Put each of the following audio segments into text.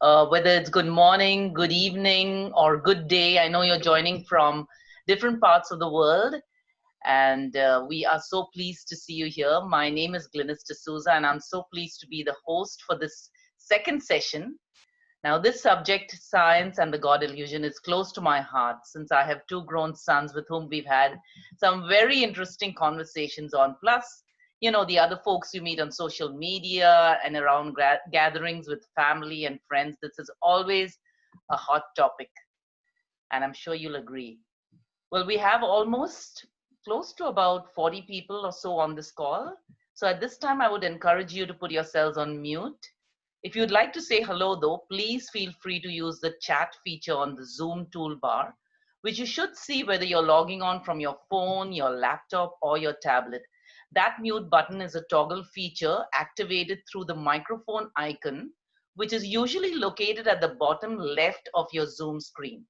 whether it's good morning, good evening, or good day. I know you're joining from different parts of the world, and we are so pleased to see you here. My name is Glynis D'Souza, and I'm so pleased to be the host for this second session. Now, this subject, science and the God Elusion, is close to my heart since I have two grown sons with whom we've had some very interesting conversations on. Plus, you know, the other folks you meet on social media and around gatherings with family and friends. This is always a hot topic, and I'm sure you'll agree. Well, we have almost close to about 40 people or so on this call. So at this time, I would encourage you to put yourselves on mute. If you'd like to say hello, though, please feel free to use the chat feature on the Zoom toolbar, which you should see whether you're logging on from your phone, your laptop, or your tablet. That mute button is a toggle feature activated through the microphone icon, which is usually located at the bottom left of your Zoom screen.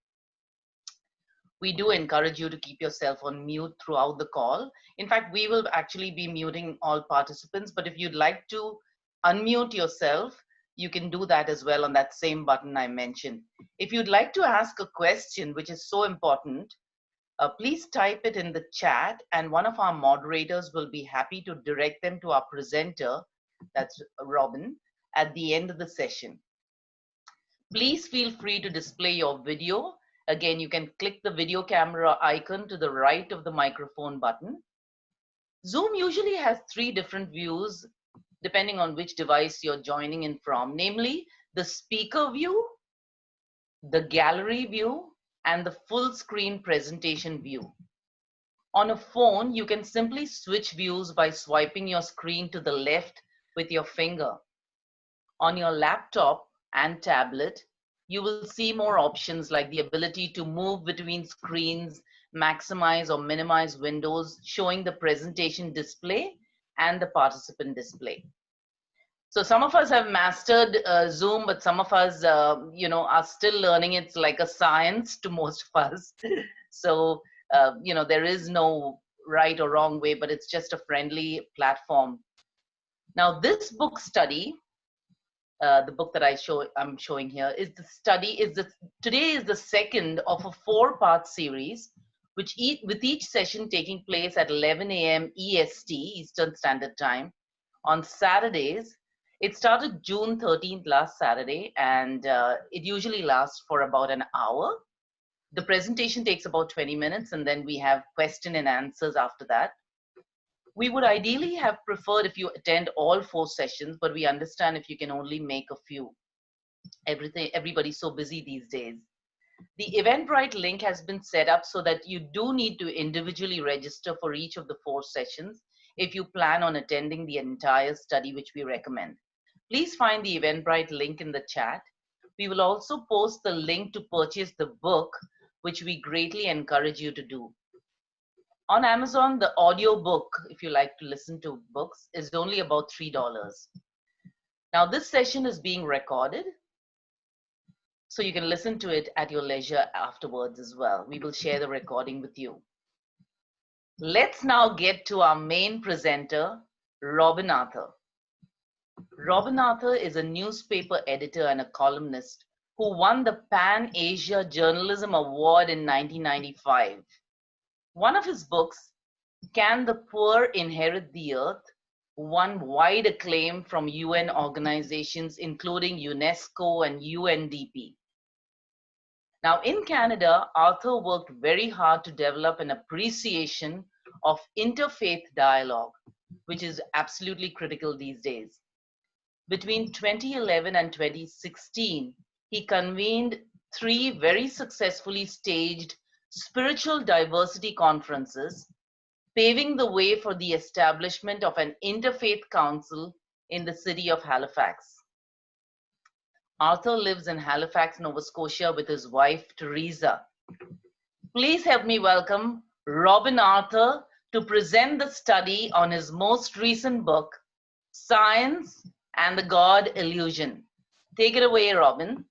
We do encourage you to keep yourself on mute throughout the call. In fact, we will actually be muting all participants, but if you'd like to unmute yourself, you can do that as well on that same button I mentioned. If you'd like to ask a question, which is so important, please type it in the chat and one of our moderators will be happy to direct them to our presenter, that's Robin, at the end of the session. Please feel free to display your video. Again, you can click the video camera icon to the right of the microphone button. Zoom usually has three different views depending on which device you're joining in from, namely the speaker view, the gallery view, and the full screen presentation view. On a phone, you can simply switch views by swiping your screen to the left with your finger. On your laptop and tablet, you will see more options like the ability to move between screens, maximize or minimize windows, showing the presentation display and the participant display. So some of us have mastered Zoom, but some of us, you know, are still learning. It's like a science to most of us. So, you know, there is no right or wrong way, but it's just a friendly platform. Now, this book study, the book that I'm showing here, is the study. Today is the second of a 4-part series, with each session taking place at 11 a.m. EST, Eastern Standard Time, on Saturdays. It started June 13th, last Saturday, and it usually lasts for about an hour. The presentation takes about 20 minutes, and then we have question and answers after that. We would ideally have preferred if you attend all 4 sessions, but we understand if you can only make a few. Everybody's so busy these days. The Eventbrite link has been set up so that you do need to individually register for each of the 4 sessions if you plan on attending the entire study, which we recommend. Please find the Eventbrite link in the chat. We will also post the link to purchase the book, which we greatly encourage you to do. On Amazon, the audio book, if you like to listen to books, is only about $3. Now, this session is being recorded, so you can listen to it at your leisure afterwards as well. We will share the recording with you. Let's now get to our main presenter, Robin Arthur. Robin Arthur is a newspaper editor and a columnist who won the Pan Asia Journalism Award in 1995. One of his books, Can the Poor Inherit the Earth?, won wide acclaim from UN organizations including UNESCO and UNDP. Now in Canada, Arthur worked very hard to develop an appreciation of interfaith dialogue, which is absolutely critical these days. Between 2011 and 2016, he convened 3 very successfully staged spiritual diversity conferences, paving the way for the establishment of an interfaith council in the city of Halifax. Arthur lives in Halifax, Nova Scotia with his wife, Teresa. Please help me welcome Robin Arthur to present the study on his most recent book, Science and the God Elusion. Take it away, Robin.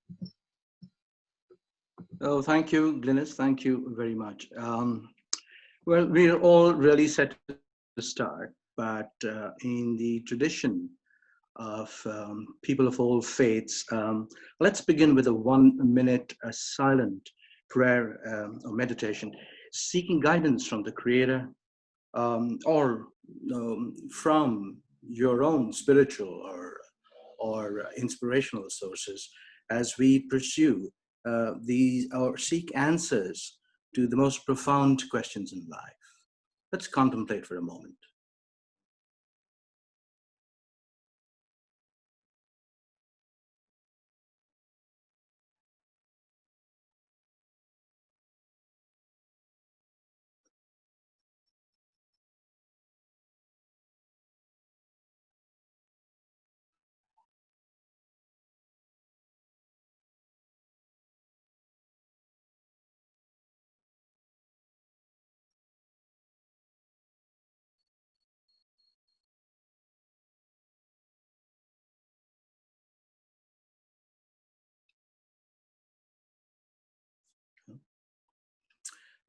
Oh, thank you, Glynis. Thank you very much. Well, we're all really set to start, but in the tradition of people of all faiths. Let's begin with a 1 minute silent prayer or meditation, seeking guidance from the Creator or from your own spiritual or inspirational sources as we pursue these or seek answers to the most profound questions in life. Let's contemplate for a moment.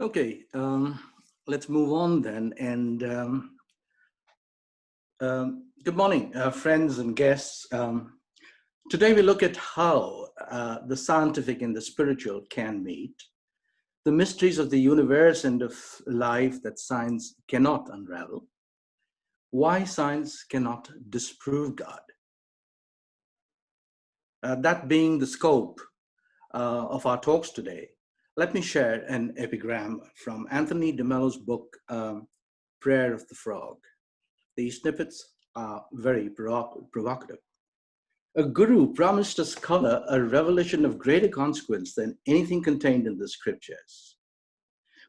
Okay, let's move on then. And good morning, friends and guests. Today we look at how the scientific and the spiritual can meet, the mysteries of the universe and of life that science cannot unravel, why science cannot disprove God. That being the scope of our talks today, let me share an epigram from Anthony de Mello's book, Prayer of the Frog. These snippets are very provocative. A guru promised a scholar a revelation of greater consequence than anything contained in the scriptures.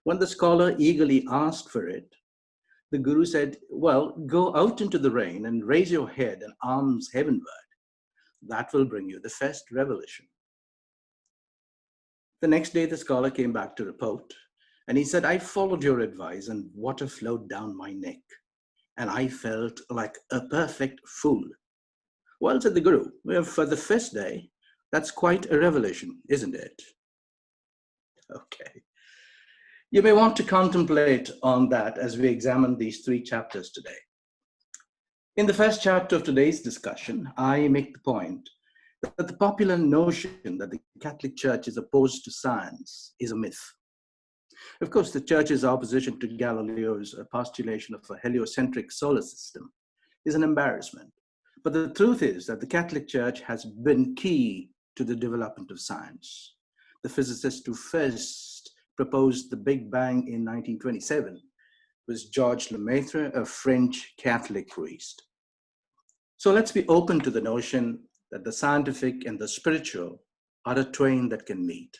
When the scholar eagerly asked for it, the guru said, "Well, go out into the rain and raise your head and arms heavenward. That will bring you the first revelation." The next day, the scholar came back to report, and he said, "I followed your advice and water flowed down my neck, and I felt like a perfect fool." "Well," said the guru, "well, for the first day, that's quite a revelation, isn't it?" Okay. You may want to contemplate on that as we examine these 3 chapters today. In the first chapter of today's discussion, I make the point that the popular notion that the Catholic Church is opposed to science is a myth. Of course, the Church's opposition to Galileo's postulation of a heliocentric solar system is an embarrassment. But the truth is that the Catholic Church has been key to the development of science. The physicist who first proposed the Big Bang in 1927 was Georges Lemaitre, a French Catholic priest. So let's be open to the notion that the scientific and the spiritual are a twain that can meet.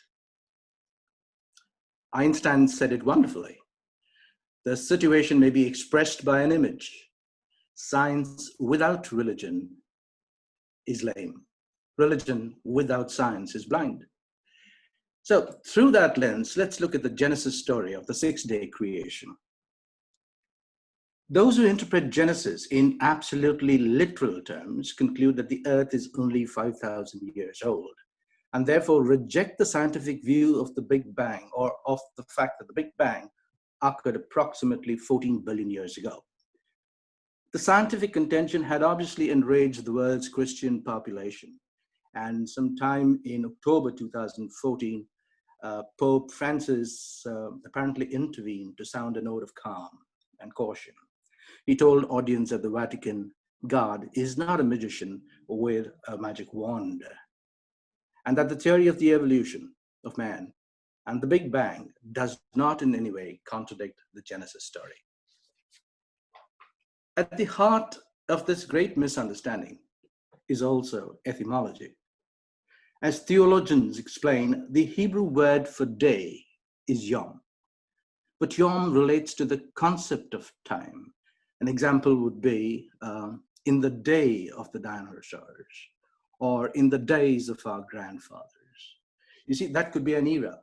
Einstein said it wonderfully. The situation may be expressed by an image. Science without religion is lame. Religion without science is blind. So through that lens, let's look at the Genesis story of the 6-day creation. Those who interpret Genesis in absolutely literal terms conclude that the earth is only 5,000 years old, and therefore reject the scientific view of the Big Bang, or of the fact that the Big Bang occurred approximately 14 billion years ago. The scientific contention had obviously enraged the world's Christian population, and sometime in October 2014, Pope Francis apparently intervened to sound a note of calm and caution. He told audience at the Vatican, God is not a magician with a magic wand, and that the theory of the evolution of man and the Big Bang does not in any way contradict the Genesis story. At the heart of this great misunderstanding is also etymology. As theologians explain, the Hebrew word for day is yom, but yom relates to the concept of time. An example would be in the day of the dinosaurs, or in the days of our grandfathers. You see, that could be an era.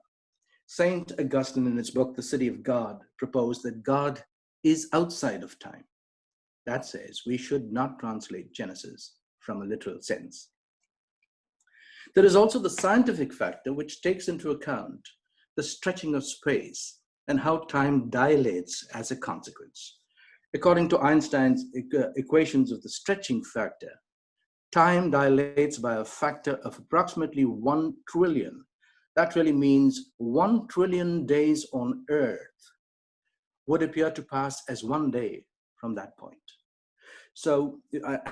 Saint Augustine, in his book, The City of God, proposed that God is outside of time. That says we should not translate Genesis from a literal sense. There is also the scientific factor, which takes into account the stretching of space and how time dilates as a consequence. According to Einstein's equations of the stretching factor, time dilates by a factor of approximately 1 trillion. That really means 1 trillion days on Earth would appear to pass as one day from that point. So,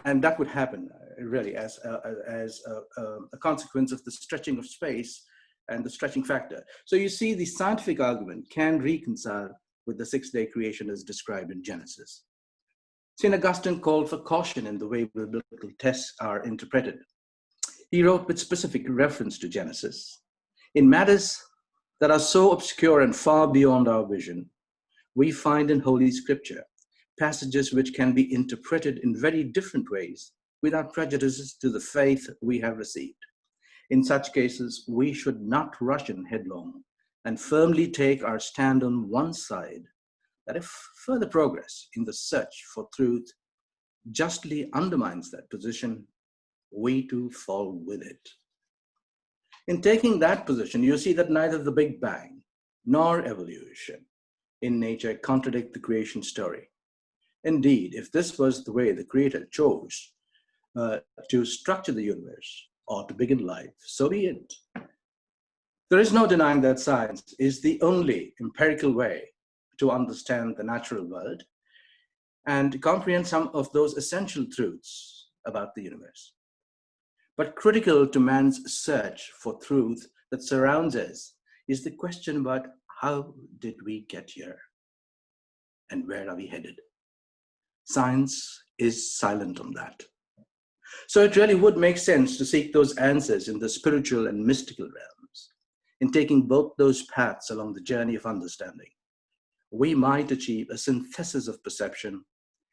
and that would happen really as a consequence of the stretching of space and the stretching factor. So you see, the scientific argument can reconcile with the 6-day creation as described in Genesis. St. Augustine called for caution in the way biblical texts are interpreted. He wrote with specific reference to Genesis. In matters that are so obscure and far beyond our vision, we find in Holy Scripture passages which can be interpreted in very different ways without prejudices to the faith we have received. In such cases, we should not rush in headlong and firmly take our stand on one side, that if further progress in the search for truth justly undermines that position, we too fall with it. In taking that position, you see that neither the Big Bang nor evolution in nature contradict the creation story. Indeed, if this was the way the Creator chose to structure the universe or to begin life, so be it. There is no denying that science is the only empirical way to understand the natural world and comprehend some of those essential truths about the universe. But critical to man's search for truth that surrounds us is the question about how did we get here and where are we headed? Science is silent on that. So it really would make sense to seek those answers in the spiritual and mystical realms. In taking both those paths along the journey of understanding, we might achieve a synthesis of perception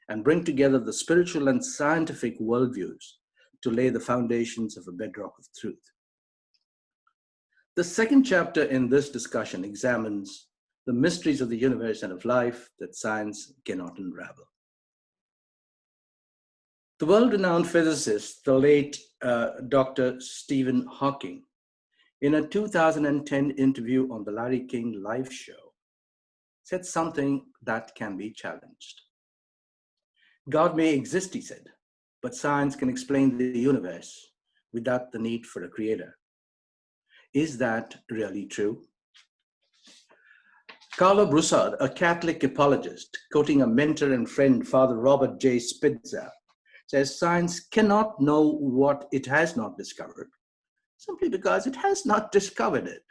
and bring together the spiritual and scientific worldviews to lay the foundations of a bedrock of truth. The second chapter in this discussion examines the mysteries of the universe and of life that science cannot unravel. The world-renowned physicist, the late Dr. Stephen Hawking, in a 2010 interview on the Larry King Live show, said something that can be challenged. God may exist, he said, but science can explain the universe without the need for a creator. Is that really true? Carlo Broussard, a Catholic apologist, quoting a mentor and friend, Father Robert J. Spitzer, says science cannot know what it has not discovered, simply because it has not discovered it.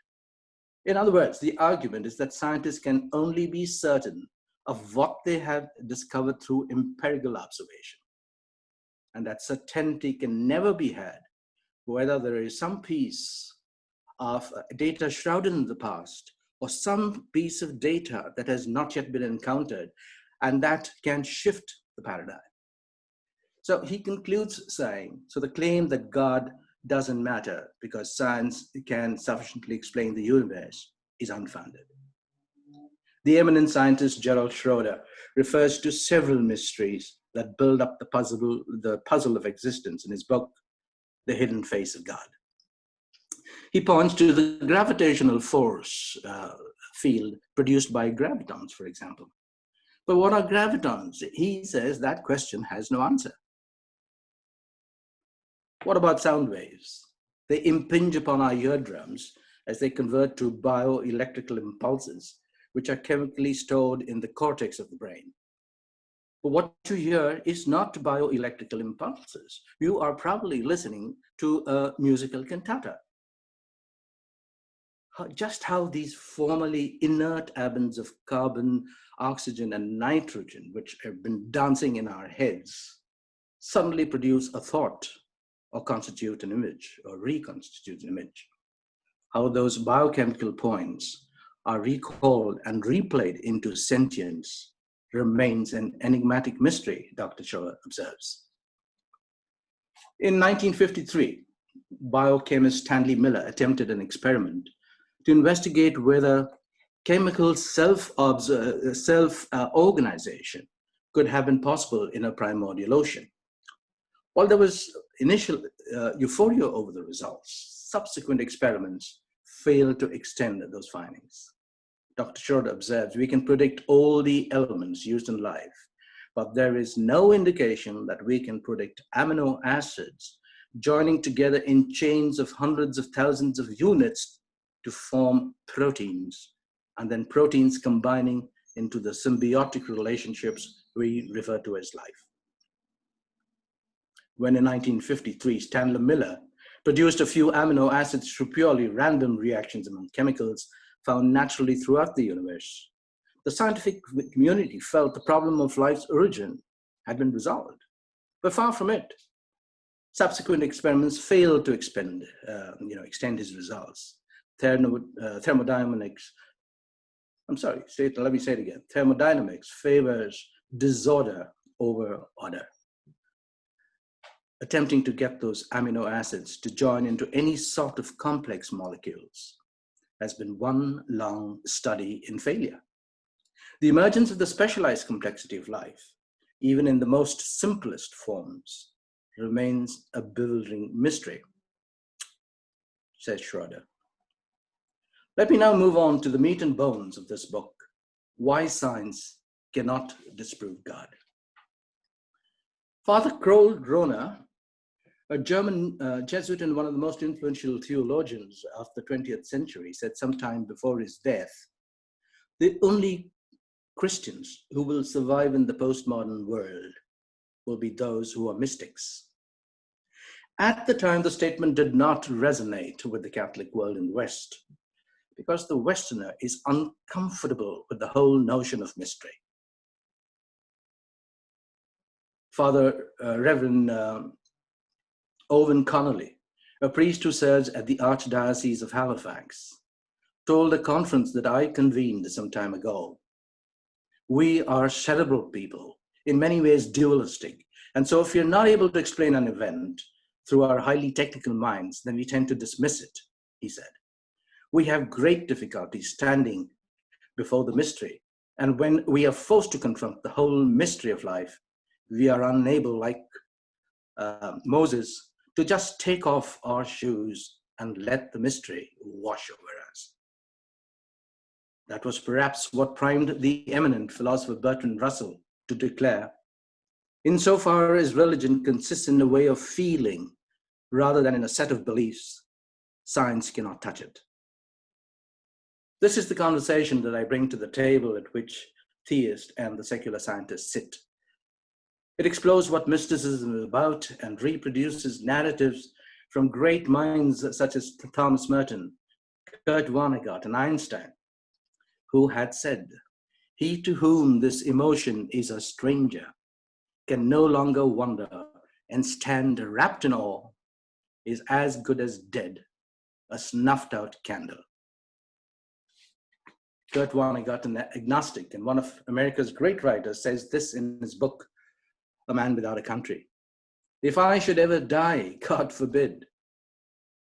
In other words, the argument is that scientists can only be certain of what they have discovered through empirical observation, and that certainty can never be had whether there is some piece of data shrouded in the past or some piece of data that has not yet been encountered and that can shift the paradigm. So he concludes saying, so the claim that God doesn't matter because science can sufficiently explain the universe is unfounded. The eminent scientist Gerald Schroeder refers to several mysteries that build up the puzzle of existence in his book, The Hidden Face of God. He points to the gravitational force field produced by gravitons, for example. But what are gravitons? He says that question has no answer. What about sound waves? They impinge upon our eardrums as they convert to bioelectrical impulses, which are chemically stored in the cortex of the brain. But what you hear is not bioelectrical impulses. You are probably listening to a musical cantata. Just how these formerly inert atoms of carbon, oxygen, and nitrogen, which have been dancing in our heads, suddenly produce a thought or constitute an image or reconstitute an image. How those biochemical points are recalled and replayed into sentience remains an enigmatic mystery, Dr. Schroeder observes. In 1953, biochemist Stanley Miller attempted an experiment to investigate whether chemical self-organization could have been possible in a primordial ocean. While there was initial euphoria over the results, subsequent experiments failed to extend those findings. Dr. Schroeder observes, we can predict all the elements used in life, but there is no indication that we can predict amino acids joining together in chains of hundreds of thousands of units to form proteins, and then proteins combining into the symbiotic relationships we refer to as life. When in 1953, Stanley Miller produced a few amino acids through purely random reactions among chemicals found naturally throughout the universe, the scientific community felt the problem of life's origin had been resolved. But far from it. Subsequent experiments failed to extend his results. Thermodynamics favors disorder over order. Attempting to get those amino acids to join into any sort of complex molecules has been one long study in failure. The emergence of the specialized complexity of life, even in the most simplest forms, remains a bewildering mystery, says Schroeder. Let me now move on to the meat and bones of this book, Why Science Cannot Disprove God. Father Kroll Groner, a German Jesuit and one of the most influential theologians of the 20th century, said sometime before his death, the only Christians who will survive in the postmodern world will be those who are mystics. At the time, the statement did not resonate with the Catholic world in the West because the Westerner is uncomfortable with the whole notion of mystery. Father Reverend Owen Connolly, a priest who serves at the Archdiocese of Halifax, told a conference that I convened some time ago, we are cerebral people, in many ways dualistic, and so if you're not able to explain an event through our highly technical minds, then we tend to dismiss it, he said. We have great difficulty standing before the mystery, and when we are forced to confront the whole mystery of life, we are unable, like Moses, to just take off our shoes and let the mystery wash over us. That was perhaps what primed the eminent philosopher Bertrand Russell to declare, insofar as religion consists in a way of feeling rather than in a set of beliefs, science cannot touch it. This is the conversation that I bring to the table at which theist and the secular scientists sit. It explores what mysticism is about and reproduces narratives from great minds such as Thomas Merton, Kurt Vonnegut, and Einstein, who had said, he to whom this emotion is a stranger can no longer wonder and stand wrapped in awe, is as good as dead, a snuffed out candle. Kurt Vonnegut, an agnostic and one of America's great writers, says this in his book, A Man Without a Country. If I should ever die, God forbid,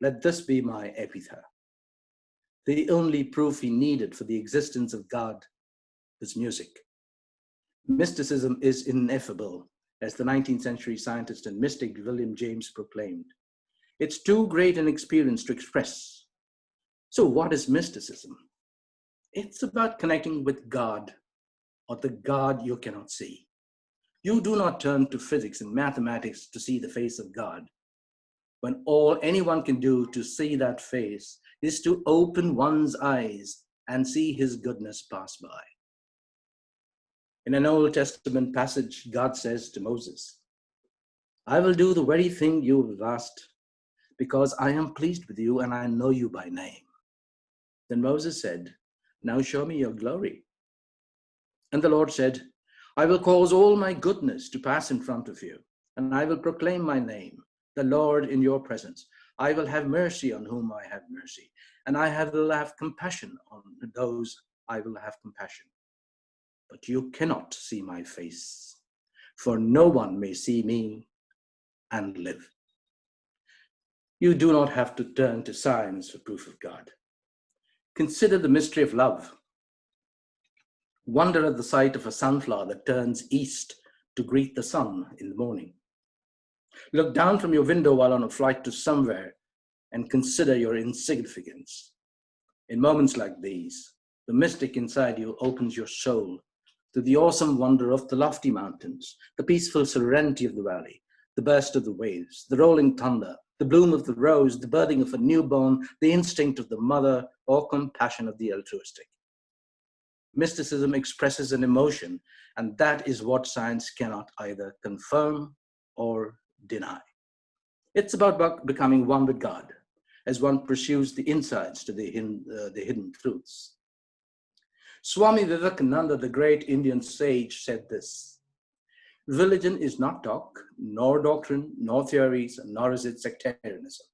let this be my epitaph. The only proof he needed for the existence of God was music. Mysticism is ineffable, as the 19th century scientist and mystic William James proclaimed. It's too great an experience to express. So what is mysticism? It's about connecting with God, or the God you cannot see. You do not turn to physics and mathematics to see the face of God, when all anyone can do to see that face is to open one's eyes and see his goodness pass by. In an Old Testament passage, God says to Moses, I will do the very thing you have asked, because I am pleased with you and I know you by name. Then Moses said, now show me your glory. And the Lord said, I will cause all my goodness to pass in front of you, and I will proclaim my name, the Lord, in your presence. I will have mercy on whom I have mercy, and I will have compassion on those I will have compassion. But you cannot see my face, for no one may see me and live. You do not have to turn to science for proof of God. Consider the mystery of love. Wonder at the sight of a sunflower that turns east to greet the sun in the morning. Look down from your window while on a flight to somewhere and consider your insignificance. In moments like these, the mystic inside you opens your soul to the awesome wonder of the lofty mountains, the peaceful serenity of the valley, the burst of the waves, the rolling thunder, the bloom of the rose, the birthing of a newborn, the instinct of the mother, or compassion of the altruistic. Mysticism expresses an emotion, and that is what science cannot either confirm or deny. It's about becoming one with God as one pursues the insights to the hidden truths. Swami Vivekananda, the great Indian sage, said this: religion is not talk, nor doctrine, nor theories, nor is it sectarianism.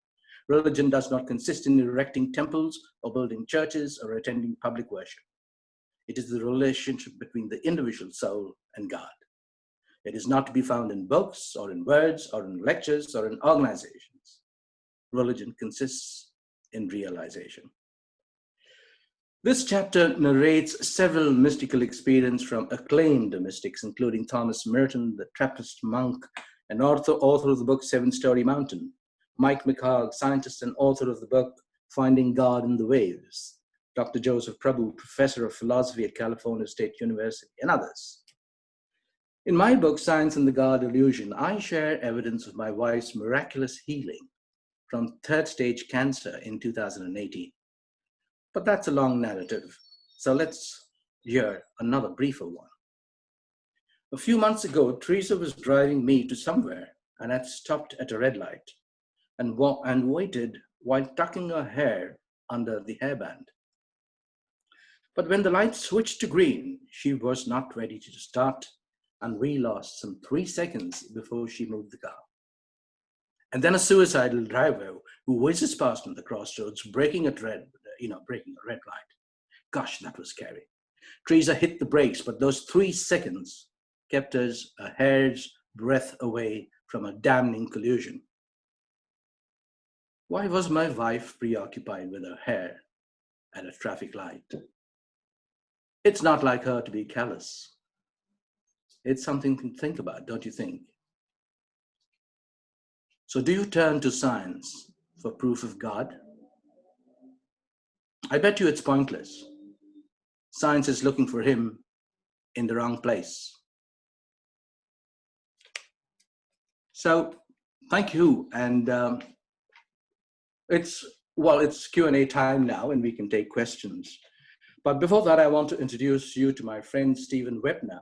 Religion does not consist in erecting temples or building churches or attending public worship. It is the relationship between the individual soul and God. It is not to be found in books or in words or in lectures or in organizations. Religion consists in realization. This chapter narrates several mystical experiences from acclaimed mystics, including Thomas Merton, the Trappist monk and author of the book Seven Storey Mountain, Mike McHugh, scientist and author of the book Finding God in the Waves, Dr. Joseph Prabhu, professor of philosophy at California State University, and others. In my book, Science and the God Elusion, I share evidence of my wife's miraculous healing from third-stage cancer in 2018. But that's a long narrative, so let's hear another briefer one. A few months ago, Teresa was driving me to somewhere and had stopped at a red light and waited while tucking her hair under the hairband. But when the light switched to green, she was not ready to start, and we lost some 3 seconds before she moved the car. And then a suicidal driver who whizzes past on the crossroads, breaking a red light. Gosh, that was scary. Teresa hit the brakes, but those 3 seconds kept us a hair's breadth away from a damning collision. Why was my wife preoccupied with her hair at a traffic light? It's not like her to be callous. It's something to think about, don't you think? So do you turn to science for proof of God? I bet you it's pointless. Science is looking for him in the wrong place. So thank you. And it's Q&A time now, and we can take questions. But before that, I want to introduce you to my friend, Stephen Webner,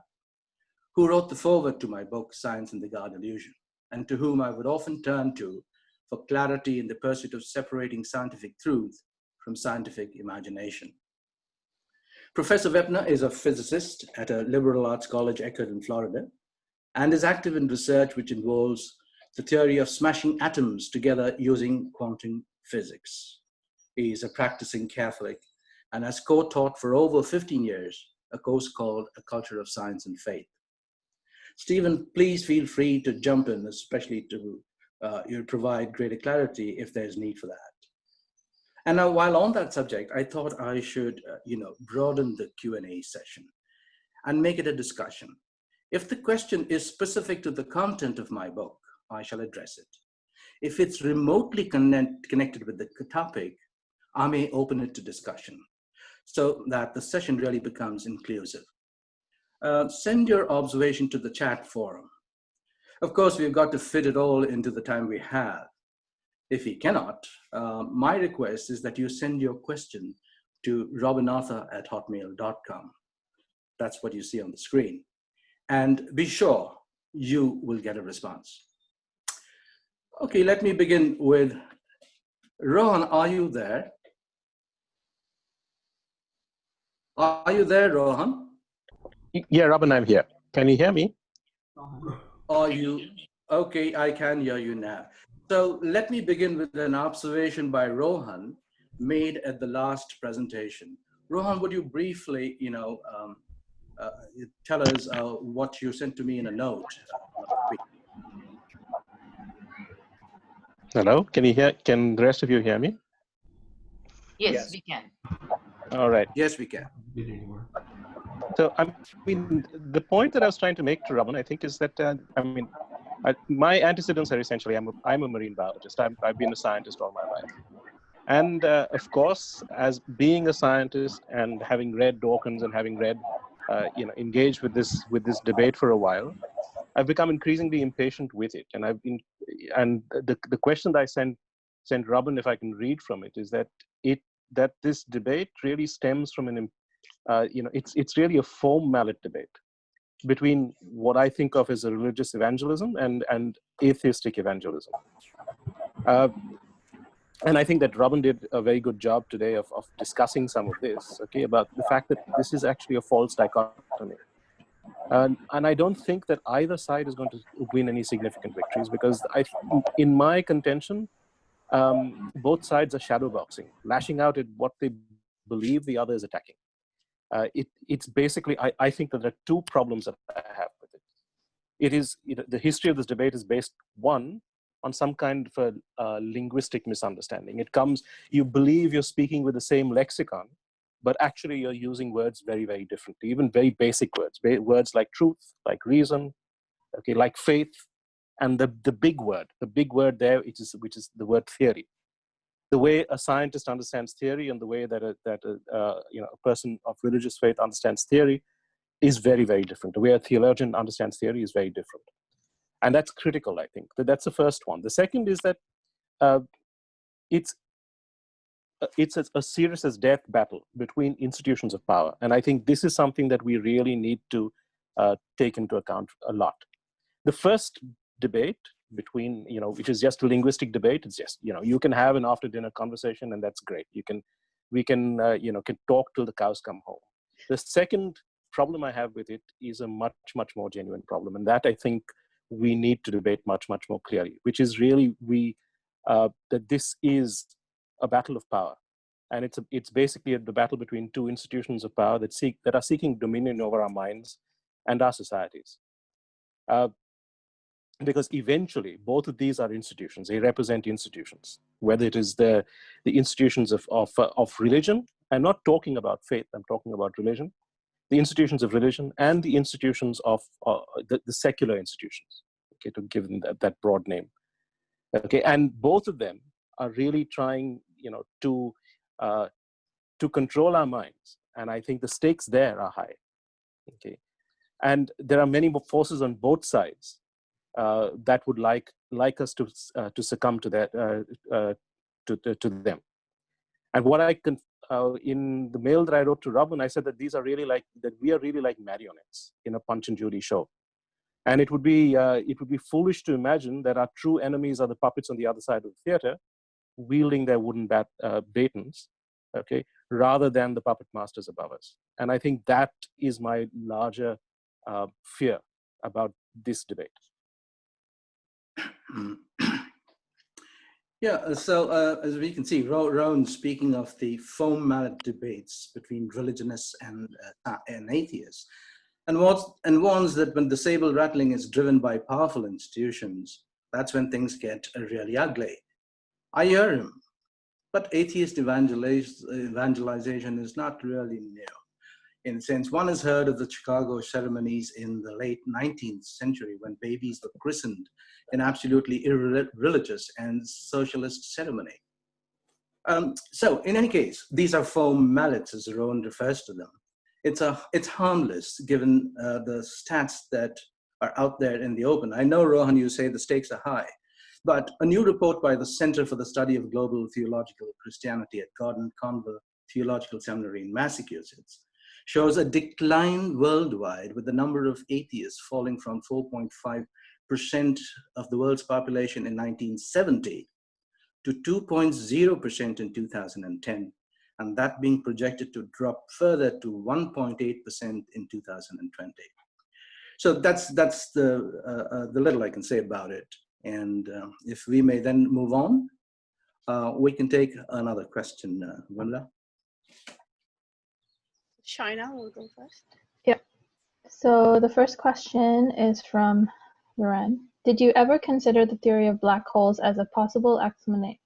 who wrote the foreword to my book, Science and the God Elusion, and to whom I would often turn to for clarity in the pursuit of separating scientific truth from scientific imagination. Professor Webner is a physicist at a liberal arts college, Eckerd in Florida, and is active in research which involves the theory of smashing atoms together using quantum physics. He is a practicing Catholic and has co-taught for over 15 years a course called A Culture of Science and Faith. Stephen, please feel free to jump in, especially to provide greater clarity if there's need for that. And now, while on that subject, I thought I should, broaden the Q&A session and make it a discussion. If the question is specific to the content of my book, I shall address it. If it's remotely connected with the topic, I may open it to discussion so that the session really becomes inclusive. Send your observation to the chat forum. Of course, we've got to fit it all into the time we have. If you cannot, my request is that you send your question to robinarthur@hotmail.com. That's what you see on the screen. And be sure you will get a response. Okay, let me begin with Rohan. Are you there? Are you there, Rohan? Yeah, Robin, I'm here. Can you hear me? Are you? Okay, I can hear you now. So let me begin with an observation by Rohan made at the last presentation. Rohan, would you briefly, tell us what you sent to me in a note? Hello, can you hear? Can the rest of you hear me? Yes, we can. All right. Yes, we can. So, the point that I was trying to make to Robin, I think, is that, my antecedents are essentially, I'm a marine biologist. I've been a scientist all my life. And of course, as being a scientist and having read Dawkins and having read, engaged with this debate for a while, I've become increasingly impatient with it, and the question that I sent Robin, if I can read from it, is that this debate really stems from it's really a foam mallet debate between what I think of as a religious evangelism and atheistic evangelism. And I think that Robin did a very good job today of discussing some of this, okay, about the fact that this is actually a false dichotomy. And I don't think that either side is going to win any significant victories, because in my contention, both sides are shadow boxing, lashing out at what they believe the other is attacking. It's basically, I think that there are two problems that I have with it. It is, the history of this debate is based, one, on some kind of a linguistic misunderstanding. It comes, you believe you're speaking with the same lexicon, but actually you're using words very, very differently, even very basic words, words like truth, like reason, okay, like faith, and the big word there, which is the word theory. The way a scientist understands theory and the way that a person of religious faith understands theory is very, very different. The way a theologian understands theory is very different. And that's critical, I think. That's the first one. The second is that it's a serious as death battle between institutions of power. And I think this is something that we really need to take into account a lot. The first debate between, which is just a linguistic debate, it's just, you can have an after dinner conversation and that's great. We can talk till the cows come home. The second problem I have with it is a much, much more genuine problem. And that I think we need to debate much, much more clearly, which is really that this is a battle of power. And it's basically the battle between two institutions of power that are seeking dominion over our minds and our societies. Because eventually, both of these are institutions. They represent institutions, whether it is the institutions of religion. I'm not talking about faith, I'm talking about religion. The institutions of religion and the institutions of the secular institutions, okay, to give them that broad name. Okay, and both of them are really trying, to control our minds. And I think the stakes there are high. Okay, and there are many forces on both sides that would like us to succumb to that to them. And what I can in the mail that I wrote to Robin, I said that we are really like marionettes in a Punch and Judy show, and it would be foolish to imagine that our true enemies are the puppets on the other side of the theater, wielding their wooden batons, okay, rather than the puppet masters above us. And I think that is my larger fear about this debate. Yeah, so as we can see, Rohan speaking of the foam mallet debates between religionists and atheists, and warns that when the saber rattling is driven by powerful institutions, that's when things get really ugly. I hear him, but atheist evangelization is not really new. In a sense, one has heard of the Chicago ceremonies in the late 19th century when babies were christened in absolutely irreligious and socialist ceremony. So in any case, these are foam mallets, as Rohan refers to them. It's harmless given the stats that are out there in the open. I know, Rohan, you say the stakes are high, but a new report by the Center for the Study of Global Theological Christianity at Gordon Conver Theological Seminary in Massachusetts shows a decline worldwide, with the number of atheists falling from 4.5% of the world's population in 1970 to 2.0% in 2010, and that being projected to drop further to 1.8% in 2020. So that's the little I can say about it. And if we may then move on, we can take another question, Wimla. Shaina will go first. Yep. So the first question is from Rohan. Did you ever consider the theory of black holes as a possible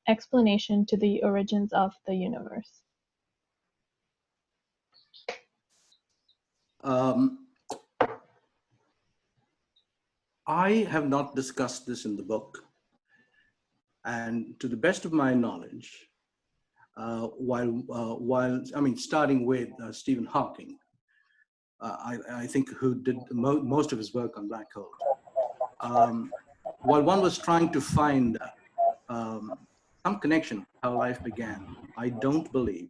explanation to the origins of the universe? I have not discussed this in the book. And to the best of my knowledge, starting with Stephen Hawking, I think who did most of his work on black holes. while one was trying to find some connection how life began, I don't believe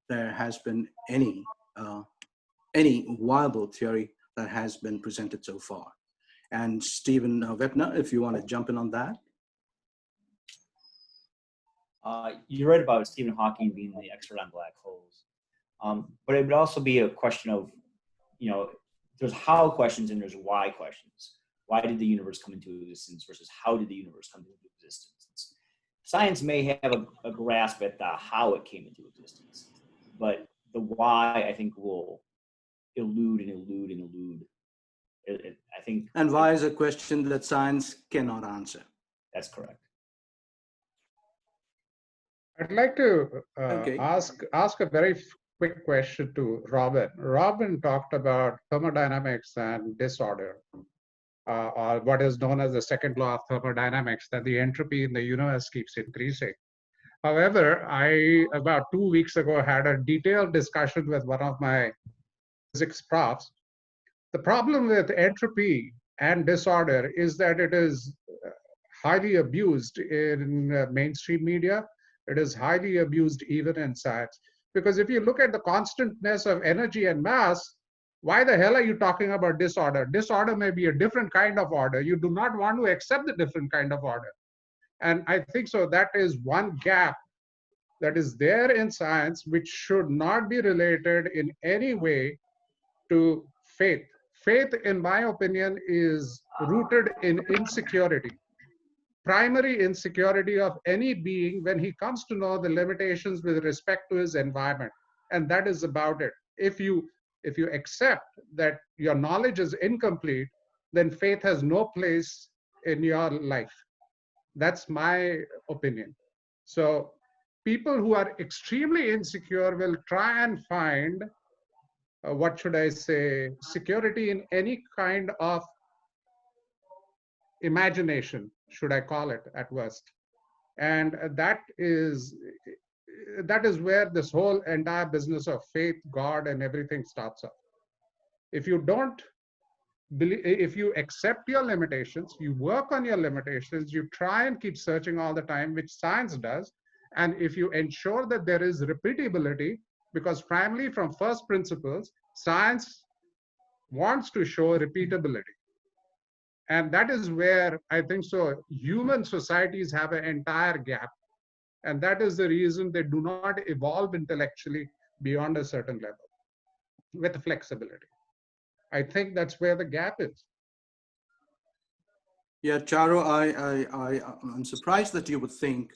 there has been any viable theory that has been presented so far. And Stephen Webner, if you want to jump in on that. You're right about Stephen Hawking being the expert on black holes. But it would also be a question of, there's how questions and there's why questions. Why did the universe come into existence versus how did the universe come into existence? Science may have a grasp at the how it came into existence, but the why, I think, will elude and elude and elude. I think. And why is a question that science cannot answer. That's correct. I'd like to Okay. ask a very quick question to Robin. Robin talked about thermodynamics and disorder, or what is known as the second law of thermodynamics, that the entropy in the universe keeps increasing. However, I, about 2 weeks ago, had a detailed discussion with one of my physics profs. The problem with entropy and disorder is that it is highly abused in mainstream media. It is highly abused even in science. Because if you look at the constantness of energy and mass, why the hell are you talking about disorder? Disorder may be a different kind of order. You do not want to accept the different kind of order. And I think so that is one gap that is there in science, which should not be related in any way to faith. Faith, in my opinion, is rooted in insecurity. Primary insecurity of any being when he comes to know the limitations with respect to his environment. And that is about it. If you accept that your knowledge is incomplete, then faith has no place in your life. That's my opinion. So people who are extremely insecure will try and find, what should I say, security in any kind of imagination, should I call it at worst. And that is where this whole entire business of faith, God, and everything starts off. If you don't believe, if you accept your limitations, you work on your limitations, you try and keep searching all the time, which science does, and if you ensure that there is repeatability, because primarily from first principles, science wants to show repeatability. And that is where I think so human societies have an entire gap. And that is the reason they do not evolve intellectually beyond a certain level with flexibility. I think that's where the gap is. Yeah, Charo, I'm surprised that you would think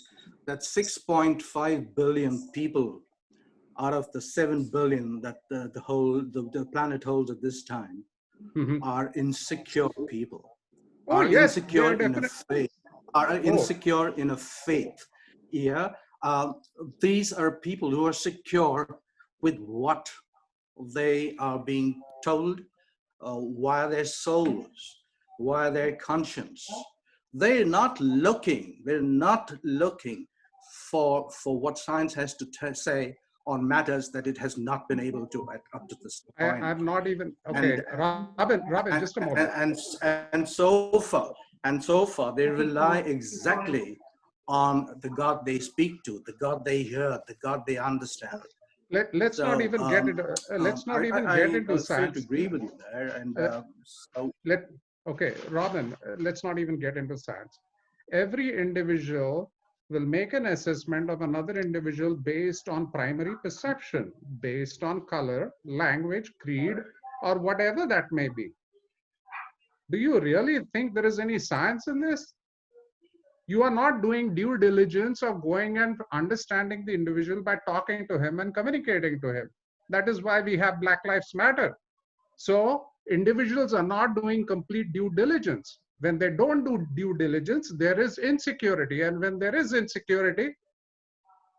that 6.5 billion people out of the 7 billion that the planet holds at this time are insecure people. Oh, Are yes, insecure in a faith. Are insecure in a faith. Yeah, these are people who are secure with what they are being told, via their souls, via their conscience. They're not looking for what science has to say on matters that it has not been able to up to this point. I'm not even, okay, Robin, just a moment. And so far, they rely exactly on the God they speak to, the God they hear, the God they understand. Let's not even get into I science. to agree with you there. And okay, Robin, let's not even get into science. Every individual will make an assessment of another individual based on primary perception, based on color, language, creed, or whatever that may be. Do you really think there is any science in this? You are not doing due diligence of going and understanding the individual by talking to him and communicating to him. That is why we have Black Lives Matter. So individuals are not doing complete due diligence. When they don't do due diligence, there is insecurity. And when there is insecurity,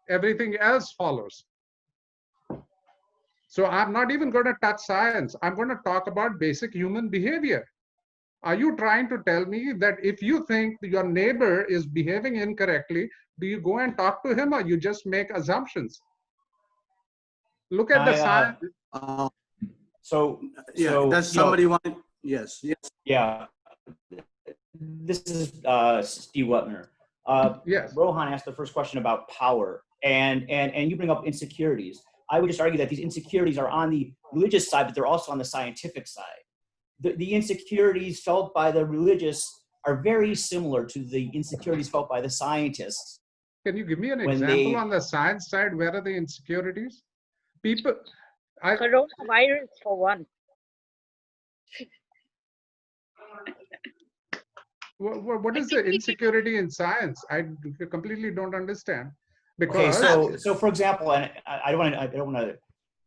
everything else follows. So I'm not even going to touch science. I'm going to talk about basic human behavior. Are you trying to tell me that if you think your neighbor is behaving incorrectly, do you go and talk to him or you just make assumptions? Look at the science. Does somebody want? Yes. Yeah. this is Steve Webner. Yes. Rohan asked the first question about power, and you bring up insecurities. I would just argue that these insecurities are on the religious side, but they're also on the scientific side. The insecurities felt by the religious are very similar to the insecurities felt by the scientists. Can you give me an example on the science side? Where are the insecurities? People, Coronavirus for one. What is the insecurity in science? I completely don't understand. Because so for example, and I don't want to.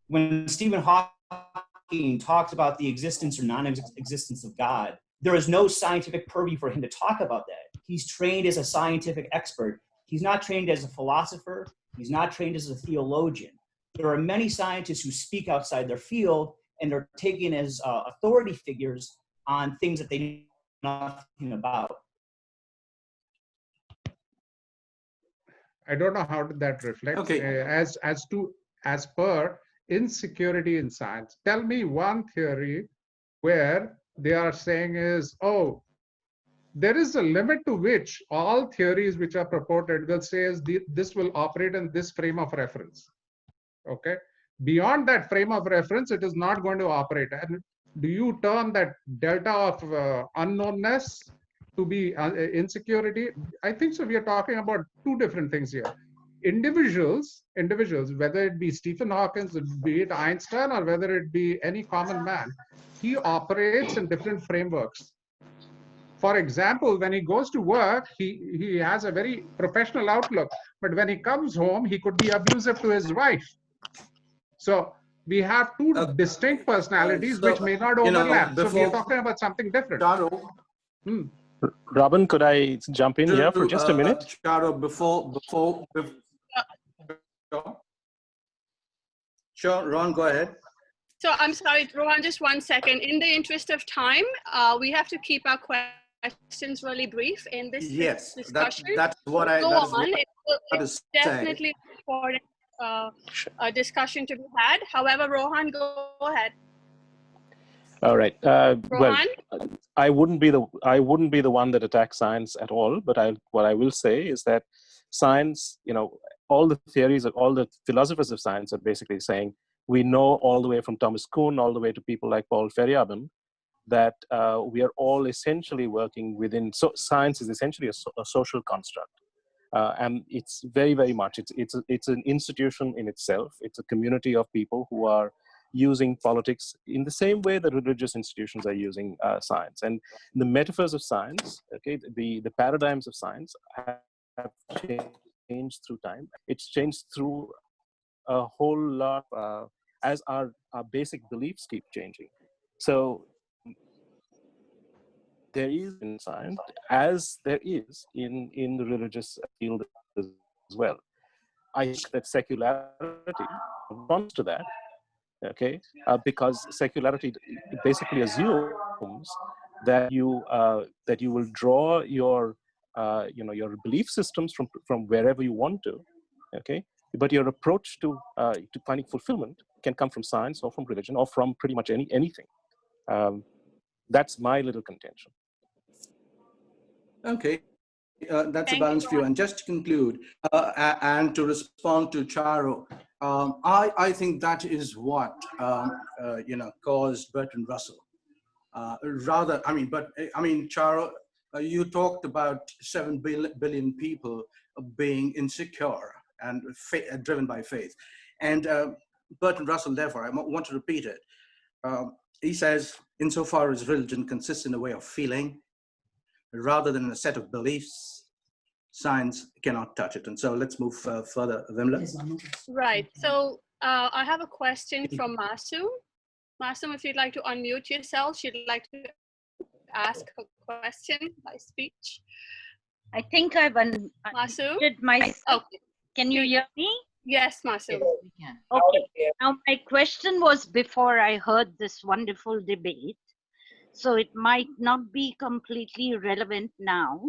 When Stephen Hawking talks about the existence or non-existence of God, there is no scientific purview for him to talk about that. He's trained as a scientific expert. He's not trained as a philosopher. He's not trained as a theologian. There are many scientists who speak outside their field and they're taken as authority figures on things that they know nothing about. I don't know how that reflects. Okay. As per insecurity in science, tell me one theory where they are saying is, oh, there is a limit to which all theories which are purported will say is this will operate in this frame of reference. Okay. Beyond that frame of reference, it is not going to operate. And do you term that delta of unknownness to be insecurity? I think so. We are talking about two different things here. Individuals, whether it be Stephen Hawking, be it Einstein, or whether it be any common man, he operates in different frameworks. For example, when he goes to work, he has a very professional outlook. But when he comes home, he could be abusive to his wife. So we have two distinct personalities which may not overlap. So we're talking about something different. Robin, could I jump in here for just a minute? Charo, Sure, Ron, go ahead. So I'm sorry, Rohan, just 1 second. In the interest of time, we have to keep our questions really brief in this discussion. That's what I It's definitely important a discussion to be had. However, Rohan, go ahead. All right. Rohan? Well, I wouldn't be the one that attacks science at all. But what I will say is that science, all the theories of all the philosophers of science are basically saying we know all the way from Thomas Kuhn all the way to people like Paul Feyerabend that we are all essentially working within. So science is essentially a social construct. And it's very, very much, it's an institution in itself. It's a community of people who are using politics in the same way that religious institutions are using science. And the metaphors of science, okay, the paradigms of science have changed through time. It's changed through a whole lot as our basic beliefs keep changing. So there is in science, as there is in the religious field as well. I think that secularity responds to that, okay, because secularity basically assumes that you will draw your your belief systems from wherever you want to, okay, but your approach to finding fulfillment can come from science or from religion or from pretty much anything. That's my little contention. Okay, that's a balanced view. And just to conclude, and to respond to Charo, I think that is what caused Bertrand Russell. Charo, you talked about 7 billion people being insecure and driven by faith, and Bertrand Russell, therefore, I want to repeat it. He says, insofar as religion consists in a way of feeling, rather than a set of beliefs, science cannot touch it. And so let's move further. Vimla? Right. So I have a question from Masoom. Masoom, if you'd like to unmute yourself, she'd like to ask a question by speech. I think I've unmuted myself. Okay. Can you hear me? Yes, Masoom. Okay. Now, my question was before I heard this wonderful debate. So it might not be completely relevant now,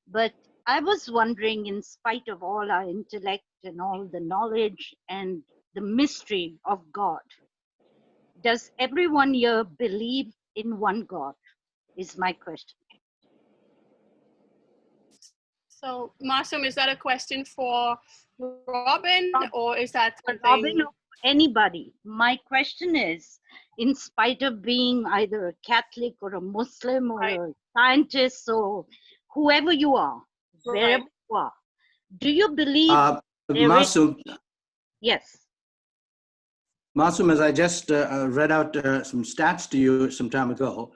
but I was wondering, in spite of all our intellect and all the knowledge and the mystery of God, does everyone here believe in one God, is my question. So, Masum, is that a question for Robin, or is that something? Robin, or anybody. My question is, in spite of being either a Catholic or a Muslim or Right. a scientist or whoever you are, wherever Right. you are, do you believe there is? Masum, Yes. Masum, as I just read out some stats to you some time ago,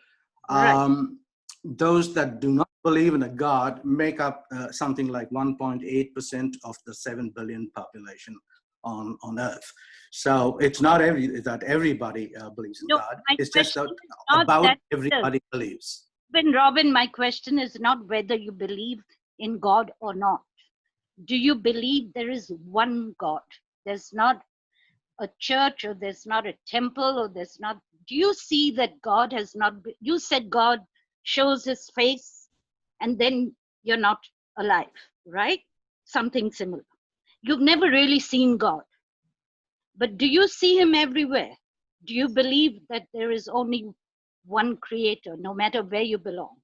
Right. those that do not believe in a God make up something like 1.8% of the 7 billion population on Earth. So it's not that everybody believes in No, God. my It's just that question is not about that. everybody believes. Robin, my question is not whether you believe in God or not. Do you believe there is one God? There's not a church, or there's not a temple, or there's not. Do you see that God has not been, you said God shows his face and then you're not alive, right? Something similar. You've never really seen God, but do you see him everywhere? Do you believe that there is only one creator, no matter where you belong?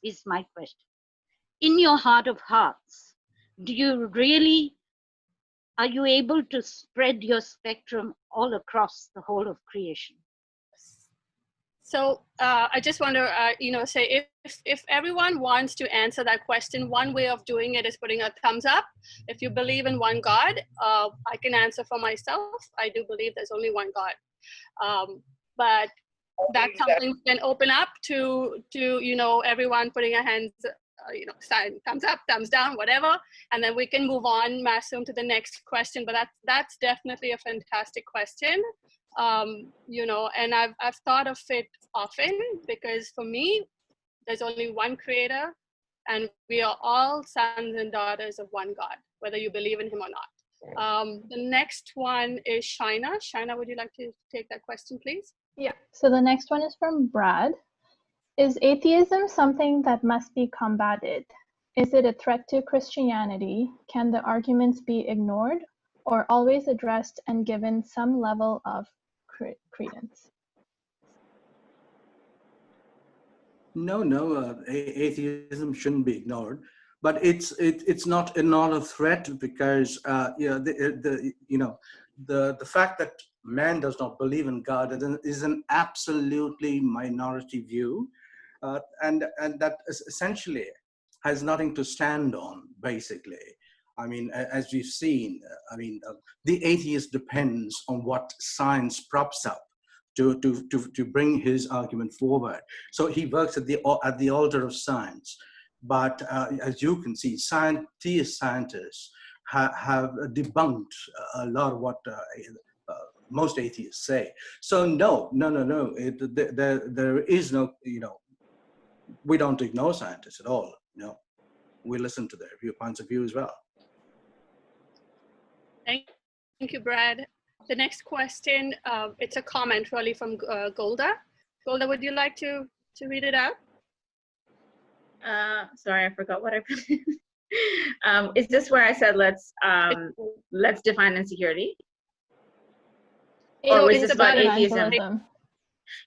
Is my question. In your heart of hearts, do you really, are you able to spread your spectrum all across the whole of creation? So I just want to, say if everyone wants to answer that question, one way of doing it is putting a thumbs up. If you believe in one God, I can answer for myself. I do believe there's only one God, but that's something we can open up to everyone putting a hands, sign, thumbs up, thumbs down, whatever, and then we can move on, Masum, to the next question. But that's definitely a fantastic question. And I've thought of it often, because for me, there's only one creator, and we are all sons and daughters of one God, whether you believe in him or not. The next one is Shaina. Shaina, would you like to take that question, please? Yeah, so the next one is from Brad. Is atheism something that must be combated? Is it a threat to Christianity? Can the arguments be ignored, or always addressed and given some level of credence? No, atheism shouldn't be ignored, but it's not a threat, because the fact that man does not believe in God is an absolutely minority view, and that essentially has nothing to stand on, basically. I mean, as we've seen, the atheist depends on what science props up to bring his argument forward. So he works at the altar of science. But as you can see, scientists have debunked a lot of what most atheists say. So no. There is no, we don't ignore scientists at all. No, we listen to their points of view as well. Thank you, Brad. The next question, it's a comment really from Golda. Golda, would you like to read it out? Sorry, I forgot what I put in. Is this where I said let's define insecurity? Or was this about atheism?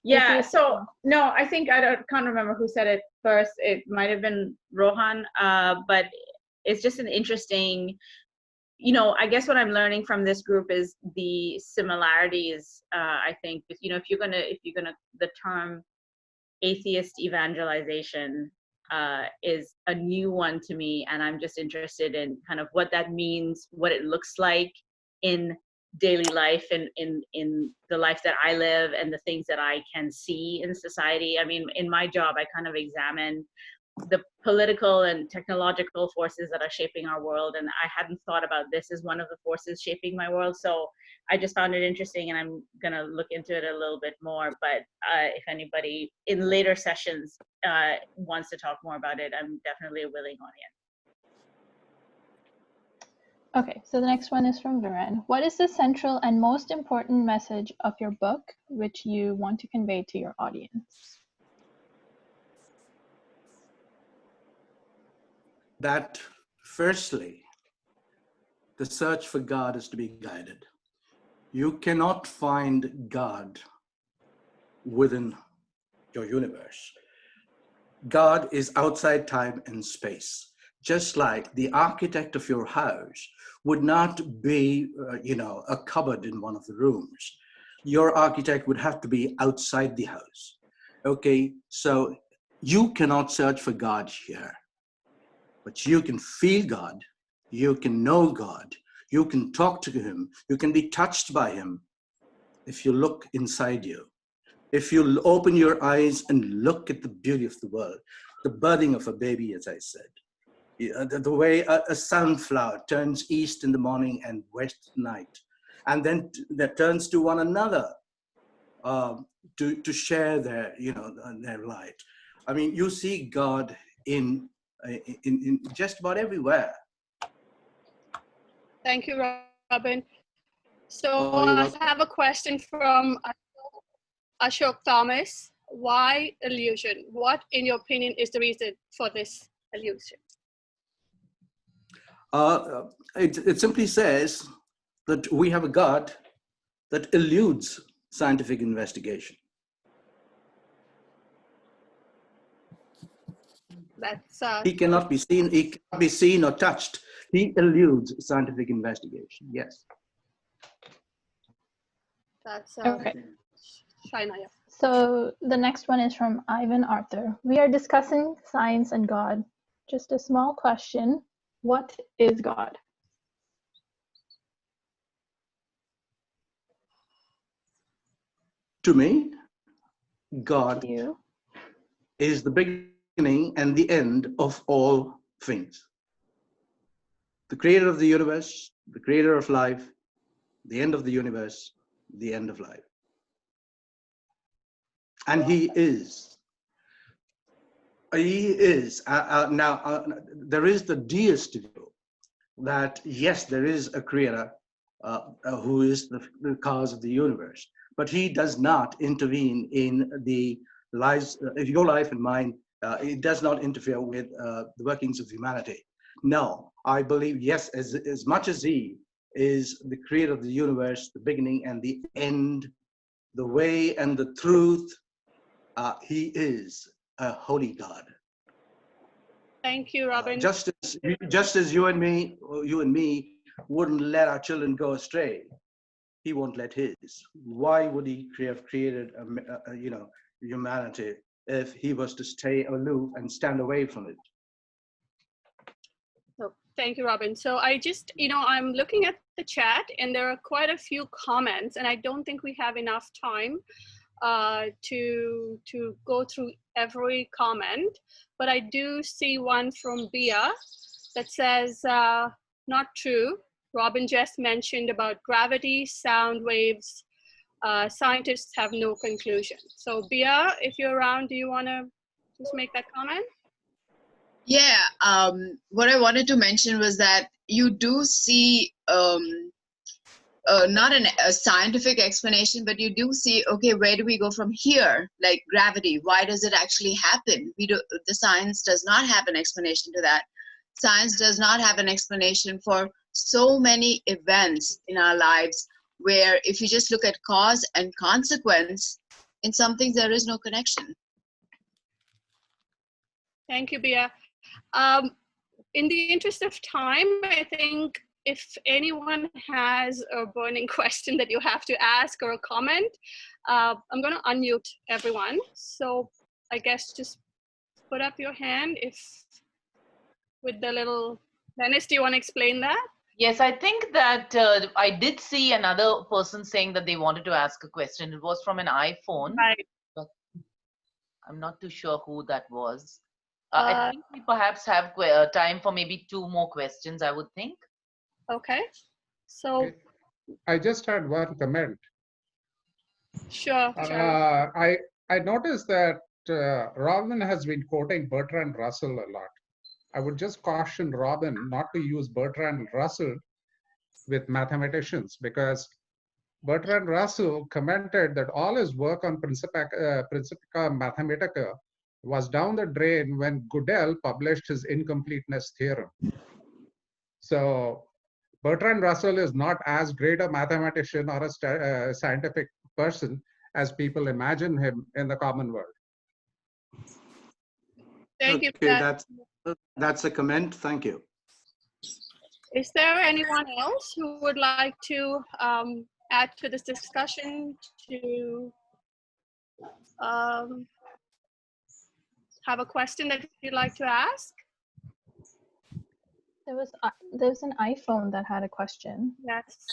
Yeah, so no, I think can't remember who said it first. It might have been Rohan, but it's just an interesting, I guess what I'm learning from this group is the similarities. I think, if you're gonna, the term atheist evangelization is a new one to me, and I'm just interested in kind of what that means, what it looks like in daily life and in the life that I live and the things that I can see in society. I mean, in my job, I kind of examine the political and technological forces that are shaping our world, and I hadn't thought about this as one of the forces shaping my world. So I just found it interesting, and I'm gonna look into it a little bit more. But if anybody in later sessions wants to talk more about it, I'm definitely a willing audience. Okay, so the next one is from Viren. What is the central and most important message of your book which you want to convey to your audience? That firstly, the search for God is to be guided. You cannot find God within your universe. God is outside time and space. just like the architect of your house would not be, a cupboard in one of the rooms. Your architect would have to be outside the house. Okay, so you cannot search for God here, but you can feel God, you can know God, you can talk to him, you can be touched by him if you look inside you. If you open your eyes and look at the beauty of the world, the birthing of a baby, as I said, the way a sunflower turns east in the morning and west at night, and then that turns to one another to share their light. I mean, you see God in just about everywhere. Thank you, Robin. So Oh, I have a question from Ashok Thomas. Why illusion? What, in your opinion, is the reason for this illusion? It simply says that we have a God that eludes scientific investigation. That's he cannot be seen or touched. He eludes scientific investigation. Yes. That's okay. Shainaya. So the next one is from Ivan Arthur. We are discussing science and God. Just a small question. What is God? To me, God To you? is the beginning and the end of all things. The creator of the universe, the creator of life, the end of the universe, the end of life. And he is. Now, there is the deist view that, yes, there is a creator who is the cause of the universe, but he does not intervene in the lives, your life and mine. It does not interfere with the workings of humanity. No, I believe, yes, as much as he is the creator of the universe, the beginning and the end, the way and the truth, he is a holy God. Thank you, Robin. Just as you and me wouldn't let our children go astray, he won't let his. Why would he have created humanity if he was to stay aloof and stand away from it? So, thank you, Robin. So I just, I'm looking at the chat and there are quite a few comments, and I don't think we have enough time to go through every comment, but I do see one from Bia that says, not true. Robin just mentioned about gravity, sound waves. Scientists have no conclusion. So Bia, if you're around, do you want to just make that comment? Yeah, what I wanted to mention was that you do see not a scientific explanation, but you do see, okay, where do we go from here? Like gravity, why does it actually happen? The science does not have an explanation to that. Science does not have an explanation for so many events in our lives where if you just look at cause and consequence, in some things there is no connection. Thank you, Bia. In the interest of time, I think if anyone has a burning question that you have to ask or a comment, I'm going to unmute everyone. So I guess just put up your hand if with the little, Dennis, do you want to explain that? Yes, I think that I did see another person saying that they wanted to ask a question. It was from an iPhone. Right. But I'm not too sure who that was. I think we perhaps have time for maybe 2 more questions, I would think. Okay. So I just had one comment. Sure. I noticed that Robin has been quoting Bertrand Russell a lot. I would just caution Robin not to use Bertrand Russell with mathematicians, because Bertrand Russell commented that all his work on Principia Mathematica was down the drain when Gödel published his incompleteness theorem. So Bertrand Russell is not as great a mathematician or a scientific person as people imagine him in the common world. Thank you for that. That's a comment. Thank you. Is there anyone else who would like to add to this discussion, to have a question that you'd like to ask? There was an iPhone that had a question. Yes.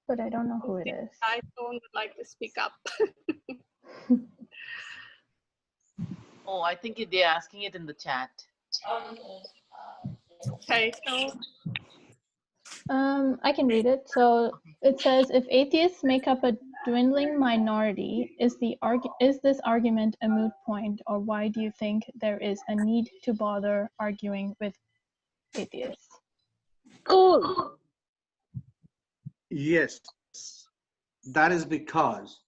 But I don't know who it is. iPhone would like to speak up. Oh, I think they're asking it in the chat. Okay, so I can read it. So it says, if atheists make up a dwindling minority, is this argument a moot point, or why do you think there is a need to bother arguing with atheists? Cool. Yes, that is because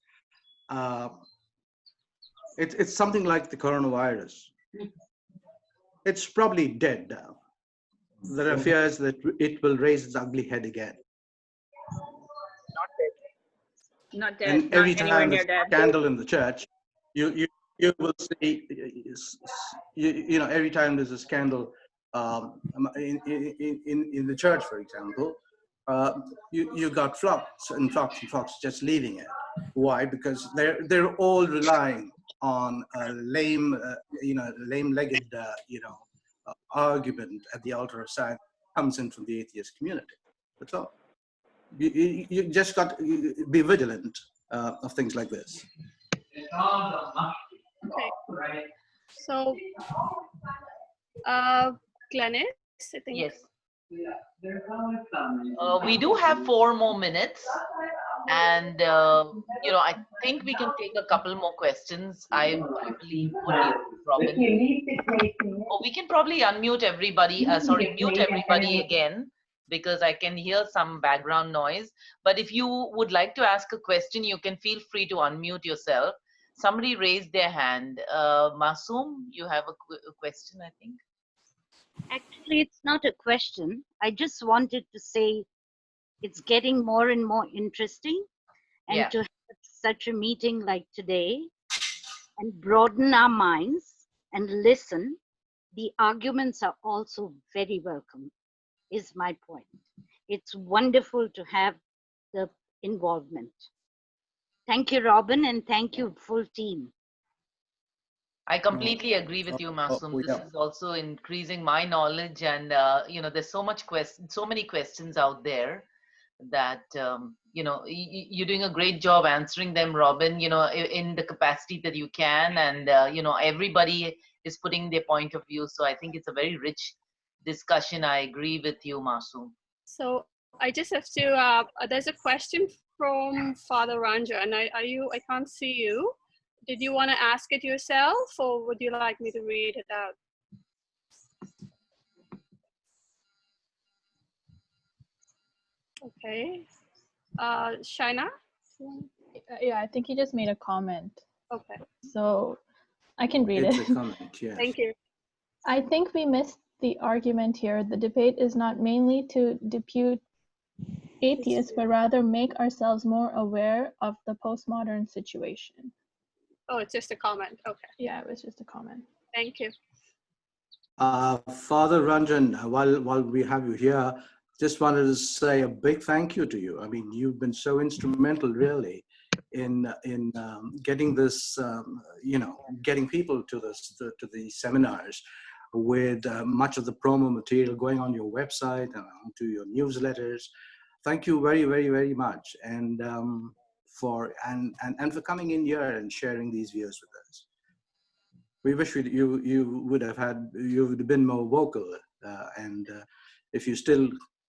it's something like the coronavirus. It's probably dead now. There are fears that it will raise its ugly head again. Not dead. And Not every anywhere time near there's a dead. scandal in the church, you will see, every time there's a scandal in the church, for example, you got flocks and flocks and flocks just leaving it. Why? Because they're all relying on a lame-legged, argument at the altar of science comes in from the atheist community. That's all. You just got to be vigilant of things like this. okay. So Glennis, I think. Yes. We do have 4 more minutes, and I think we can take a couple more questions. I believe. What do you think, Robin? Oh, we can probably unmute everybody. Mute everybody again, because I can hear some background noise. But if you would like to ask a question, you can feel free to unmute yourself. Somebody raised their hand. Masoom, you have a question, I think. Actually, it's not a question. I just wanted to say it's getting more and more interesting. And to have such a meeting like today and broaden our minds and listen, the arguments are also very welcome, is my point. It's wonderful to have the involvement. Thank you, Robin, and thank you, full team. I completely agree with you, Masoom. This is also increasing my knowledge, and there's so many questions out there that you're doing a great job answering them, Robin. In the capacity that you can, and everybody is putting their point of view. So I think it's a very rich discussion. I agree with you, Masoom. So I just have to. There's a question from Father Ranjan. I can't see you. Did you want to ask it yourself, or would you like me to read it out? Okay. Shaina? Yeah, I think he just made a comment. Okay. So I can read it's it. A comment, yes. Thank you. I think we missed the argument here. The debate is not mainly to depute atheists, but rather make ourselves more aware of the postmodern situation. Oh, it's just a comment. Okay. Yeah, it was just a comment. Thank you. Father Ranjan, while we have you here, just wanted to say a big thank you to you. I mean, you've been so instrumental, really, in getting this, getting people to the seminars, with much of the promo material going on your website and onto your newsletters. Thank you very, very, very much, and for coming in here and sharing these views with us. We wish you would have been more vocal, and if you still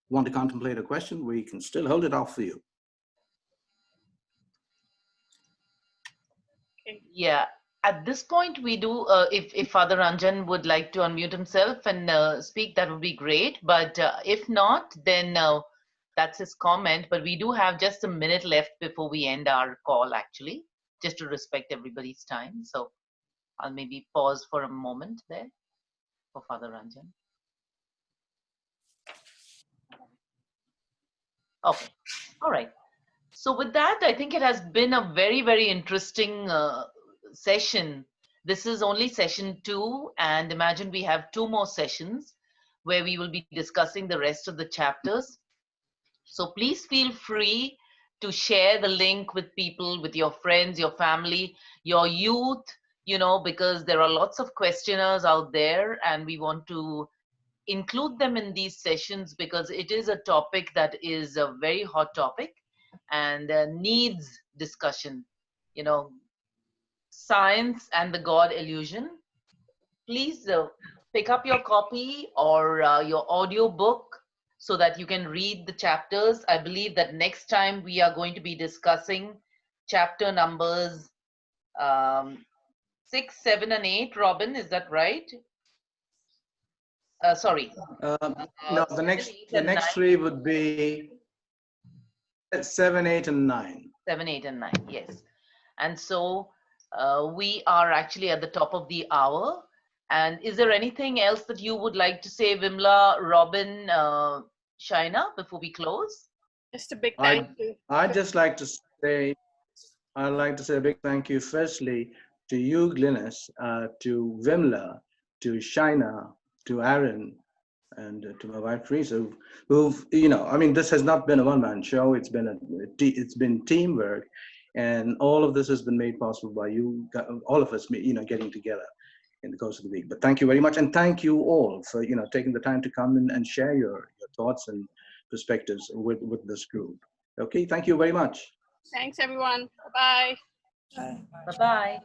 want to contemplate a question, we can still hold it off for you. Yeah, at this point we do, if Father Ranjan would like to unmute himself and speak, that would be great. But if not, then that's his comment. But we do have just a minute left before we end our call, actually, just to respect everybody's time. So I'll maybe pause for a moment there for Father Ranjan. Okay, all right. So with that, I think it has been a very, very interesting session. This is only session 2, and imagine we have 2 more sessions where we will be discussing the rest of the chapters. So please feel free to share the link with people, with your friends, your family, your youth, you know, because there are lots of questioners out there and we want to include them in these sessions because it is a topic that is a very hot topic and needs discussion. You know, science and the God Elusion. Please pick up your copy or your audio book so that you can read the chapters. I believe that next time we are going to be discussing chapter numbers 6, 7, and 8. Robin, is that right? Sorry. No, the next 3 would be 7, 8, and 9. 7, 8, and 9. Yes. And so we are actually at the top of the hour. And is there anything else that you would like to say, Vimla, Robin, Shaina, before we close? Just a big thank you. I'd just like to say, I'd like to say a big thank you, firstly, to you, Glynis, to Vimla, to Shaina, to Aaron, and to my wife, Teresa, who've, you know, I mean, this has not been a one-man show. It's been teamwork. And all of this has been made possible by you, all of us, you know, getting together in the course of the week. But thank you very much. And thank you all for, you know, taking the time to come in and share your thoughts and perspectives with this group. Okay, thank you very much. Thanks, everyone. Bye-bye. Bye-bye.